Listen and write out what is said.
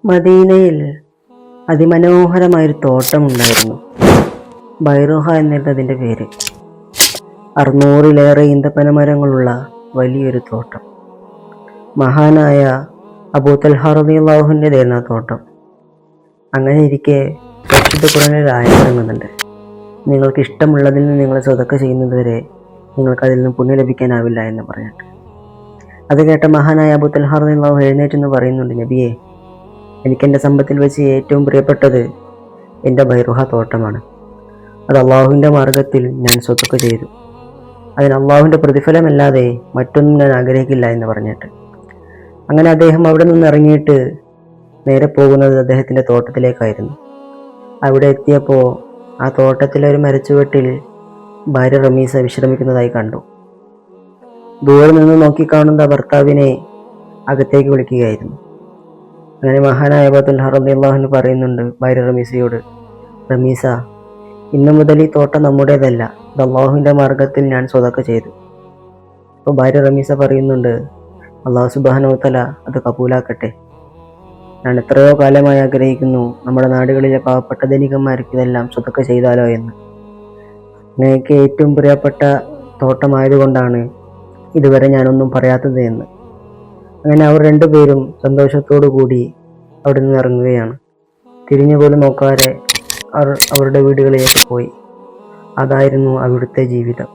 മദീനയിൽ അതിമനോഹരമായൊരു തോട്ടമുണ്ടായിരുന്നു. ബൈറുഹ എന്നായിരുന്നു അതിൻ്റെ പേര്. 600-ലേറെ ഈന്തപ്പനമരങ്ങളുള്ള വലിയൊരു തോട്ടം. മഹാനായ അബൂ തൽഹ റളിയല്ലാഹു അൻഹുവിൻ്റെതായിരുന്നു ആ തോട്ടം. അങ്ങനെ ഇരിക്കെ പരിശുദ്ധ ഖുർആനിൽ ഒരു ആയത്ത് ഇറങ്ങുന്നുണ്ട്. നിങ്ങൾക്ക് ഇഷ്ടമുള്ളതിൽ നിന്ന് നിങ്ങൾ സ്വതക്ക ചെയ്യുന്നതുവരെ നിങ്ങൾക്ക് അതിൽ നിന്ന് പുണ്യം ലഭിക്കാനാവില്ല എന്ന് പറഞ്ഞിട്ട്. അത് കേട്ട മഹാനായ അബൂ തൽഹ റളിയല്ലാഹു എഴുന്നേറ്റെന്ന് പറയുന്നുണ്ട്, നബിയെ, എനിക്കെൻ്റെ സമ്പത്തിൽ വെച്ച് ഏറ്റവും പ്രിയപ്പെട്ടത് എൻ്റെ ബൈറുഹ തോട്ടമാണ്. അത് അള്ളാഹുവിൻ്റെ മാർഗത്തിൽ ഞാൻ സ്വതക്ക ചെയ്തു. അതിന് അള്ളാഹുവിൻ്റെ പ്രതിഫലമല്ലാതെ മറ്റൊന്നും ഞാൻ ആഗ്രഹിക്കില്ല എന്ന് പറഞ്ഞിട്ട്. അങ്ങനെ അദ്ദേഹം അവിടെ നിന്ന് ഇറങ്ങിയിട്ട് നേരെ പോകുന്നത് അദ്ദേഹത്തിൻ്റെ തോട്ടത്തിലേക്കായിരുന്നു. അവിടെ എത്തിയപ്പോൾ ആ തോട്ടത്തിലെ ഒരു മരച്ചുവട്ടിൽ ഭാര്യ റമീസ വിശ്രമിക്കുന്നതായി കണ്ടു. ദൂരെ നിന്ന് നോക്കിക്കാണുന്ന ഭർത്താവിനെ അകത്തേക്ക് വിളിക്കുകയായിരുന്നു. അങ്ങനെ മഹാനായ അബൂ തൽഹ റളിയല്ലാഹു അൻഹു പറയുന്നുണ്ട് ഭാര്യ റമീസയോട്, റമീസ, ഇന്നു മുതൽ ഈ തോട്ടം നമ്മുടേതല്ല, ഇത് അള്ളാഹുവിൻ്റെ മാർഗത്തിൽ ഞാൻ സ്വതക്ക ചെയ്തു. അപ്പോൾ ഭാര്യ റമീസ പറയുന്നുണ്ട്, അള്ളാഹു സുബ്ഹാനഹു വ തആല അത് കബൂലാക്കട്ടെ. ഞാൻ എത്രയോ കാലമായി ആഗ്രഹിക്കുന്നു നമ്മുടെ നാടുകളിലെ പാവപ്പെട്ട ധനികന്മാർക്ക് ഇതെല്ലാം സ്വതക്ക ചെയ്താലോ എന്ന്. അങ്ങനെയൊക്കെ ഏറ്റവും പ്രിയപ്പെട്ട തോട്ടമായതുകൊണ്ടാണ് ഇതുവരെ ഞാനൊന്നും പറയാത്തത് എന്ന്. അങ്ങനെ അവർ രണ്ടുപേരും സന്തോഷത്തോടു കൂടി അവിടെ നിന്ന് ഇറങ്ങുകയാണ്. തിരിഞ്ഞു പോലും നോക്കാതെ അവർ അവരുടെ വീടുകളിലേക്ക് പോയി. അതായിരുന്നു അവിടുത്തെ ജീവിതം.